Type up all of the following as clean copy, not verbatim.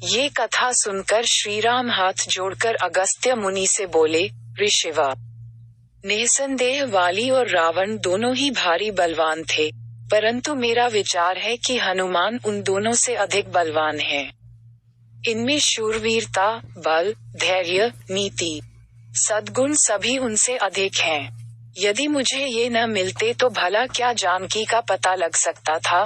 ये कथा सुनकर श्रीराम हाथ जोड़कर अगस्त्य मुनि से बोले, ऋषिवा, निसंदेह वाली और रावण दोनों ही भारी बलवान थे, परंतु मेरा विचार है कि हनुमान उन दोनों से अधिक बलवान हैं। इनमें शूरवीरता, बल, धैर्य, नीति, सद्गुण सभी उनसे अधिक हैं। यदि मुझे ये न मिलते तो भला क्या जानकी का पता लग सकता था।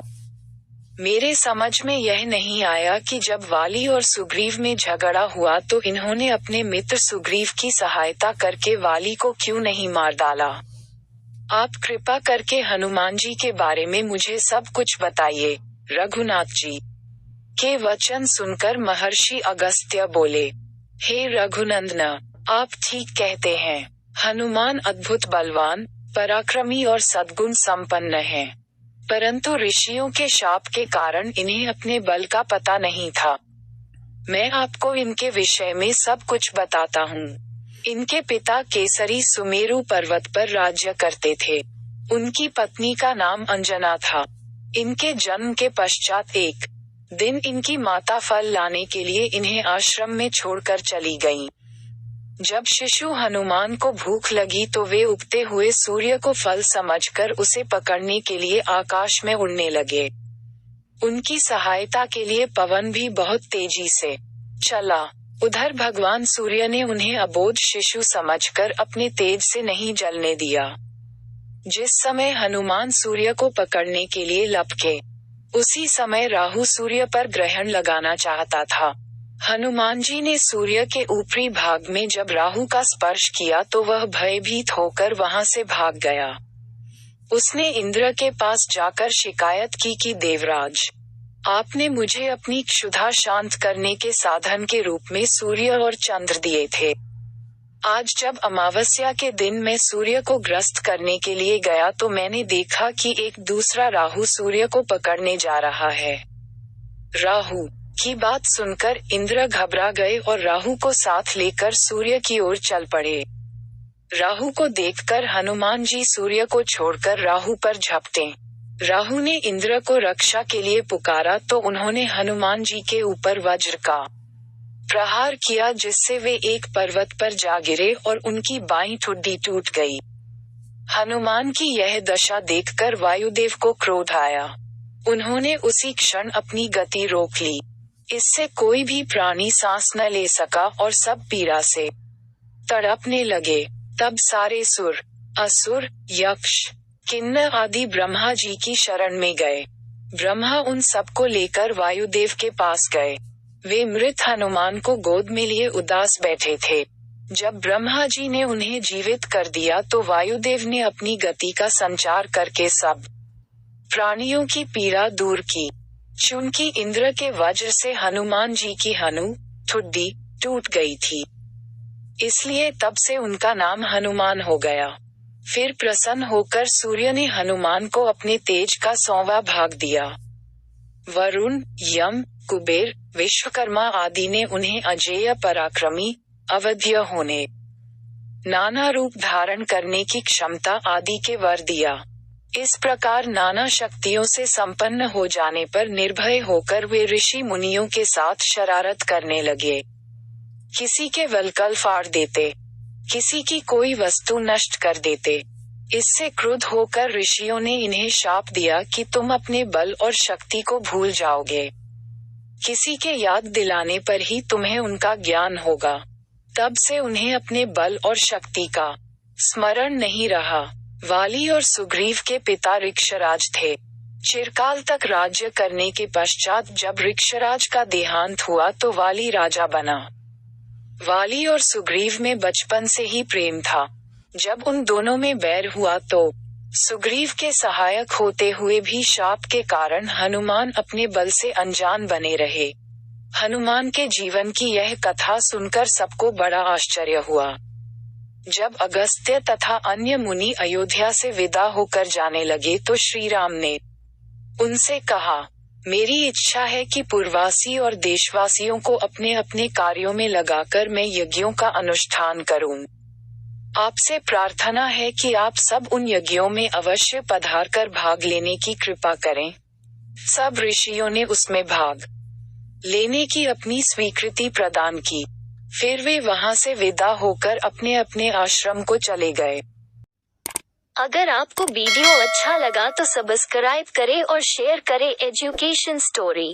मेरे समझ में यह नहीं आया कि जब वाली और सुग्रीव में झगड़ा हुआ तो इन्होंने अपने मित्र सुग्रीव की सहायता करके वाली को क्यों नहीं मार डाला। आप कृपा करके हनुमान जी के बारे में मुझे सब कुछ बताइए। रघुनाथ जी के वचन सुनकर महर्षि अगस्त्य बोले, हे रघुनंदन, आप ठीक कहते हैं। हनुमान अद्भुत बलवान, पराक्रमी और सद्गुण संपन्न हैं। परंतु ऋषियों के शाप के कारण इन्हें अपने बल का पता नहीं था। मैं आपको इनके विषय में सब कुछ बताता हूँ। इनके पिता केसरी सुमेरु पर्वत पर राज्य करते थे। उनकी पत्नी का नाम अंजना था। इनके जन्म के पश्चात एक दिन इनकी माता फल लाने के लिए इन्हें आश्रम में छोड़कर चली गईं। जब शिशु हनुमान को भूख लगी तो वे उगते हुए सूर्य को फल समझकर उसे पकड़ने के लिए आकाश में उड़ने लगे। उनकी सहायता के लिए पवन भी बहुत तेजी से चला। उधर भगवान सूर्य ने उन्हें अबोध शिशु समझकर अपने तेज से नहीं जलने दिया। जिस समय हनुमान सूर्य को पकड़ने के लिए लपके, उसी समय राहु सूर्य पर ग्रहण लगाना चाहता था। हनुमान जी ने सूर्य के ऊपरी भाग में जब राहु का स्पर्श किया तो वह भयभीत होकर वहां से भाग गया। उसने इंद्र के पास जाकर शिकायत की कि देवराज, आपने मुझे अपनी क्षुधा शांत करने के साधन के रूप में सूर्य और चंद्र दिए थे। आज जब अमावस्या के दिन मैं सूर्य को ग्रस्त करने के लिए गया तो मैंने देखा कि एक दूसरा राहु सूर्य को पकड़ने जा रहा है। राहु की बात सुनकर इंद्र घबरा गए और राहु को साथ लेकर सूर्य की ओर चल पड़े। राहु को देखकर हनुमान जी सूर्य को छोड़कर राहु पर झपटे। राहु ने इंद्र को रक्षा के लिए पुकारा तो उन्होंने हनुमान जी के ऊपर वज्र का प्रहार किया, जिससे वे एक पर्वत पर जा गिरे और उनकी बाईं ठुड्डी टूट गई। हनुमान की यह दशा देखकर वायुदेव को क्रोध आया। उन्होंने उसी क्षण अपनी गति रोक ली। इससे कोई भी प्राणी सांस न ले सका और सब पीड़ा से तड़पने लगे। तब सारे सुर, असुर, यक्ष, किन्नर आदि ब्रह्मा जी की शरण में गए। ब्रह्मा उन सबको लेकर वायुदेव के पास गए। वे मृत हनुमान को गोद में लिए उदास बैठे थे। जब ब्रह्मा जी ने उन्हें जीवित कर दिया तो वायुदेव ने अपनी गति का संचार करके सब प्राणियों की पीड़ा दूर की। चूंकि इंद्र के वज्र से हनुमान जी की ठुड्डी टूट गई थी, इसलिए तब से उनका नाम हनुमान हो गया। फिर प्रसन्न होकर सूर्य ने हनुमान को अपने तेज का 100वां भाग दिया। वरुण, यम, कुबेर, विश्वकर्मा आदि ने उन्हें अजेय, पराक्रमी, अवध्यय होने, नाना रूप धारण करने की क्षमता आदि के वर दिया। इस प्रकार नाना शक्तियों से संपन्न हो जाने पर निर्भय होकर वे ऋषि मुनियों के साथ शरारत करने लगे। किसी के वलकल फाड़ देते, किसी की कोई वस्तु नष्ट कर देते। इससे क्रुद्ध होकर ऋषियों ने इन्हें शाप दिया कि तुम अपने बल और शक्ति को भूल जाओगे। किसी के याद दिलाने पर ही तुम्हें उनका ज्ञान होगा। तब से उन्हें अपने बल और शक्ति का स्मरण नहीं रहा। वाली और सुग्रीव के पिता ऋक्षराज थे। चिरकाल तक राज्य करने के पश्चात जब ऋक्षराज का देहांत हुआ तो वाली राजा बना। वाली और सुग्रीव में बचपन से ही प्रेम था। जब उन दोनों में बैर हुआ तो सुग्रीव के सहायक होते हुए भी शाप के कारण हनुमान अपने बल से अनजान बने रहे। हनुमान के जीवन की यह कथा सुनकर सबको बड़ा आश्चर्य हुआ। जब अगस्त्य तथा अन्य मुनि अयोध्या से विदा होकर जाने लगे तो श्री राम ने उनसे कहा, मेरी इच्छा है कि पूर्ववासी और देशवासियों को अपने अपने कार्यों में लगाकर मैं यज्ञों का अनुष्ठान करूं। आपसे प्रार्थना है कि आप सब उन यज्ञों में अवश्य पधार कर भाग लेने की कृपा करें। सब ऋषियों ने उसमें भाग लेने की अपनी स्वीकृति प्रदान की। फिर वे वहां से विदा होकर अपने अपने आश्रम को चले गए। अगर आपको वीडियो अच्छा लगा तो सब्सक्राइब करें और शेयर करें एजुकेशन स्टोरी।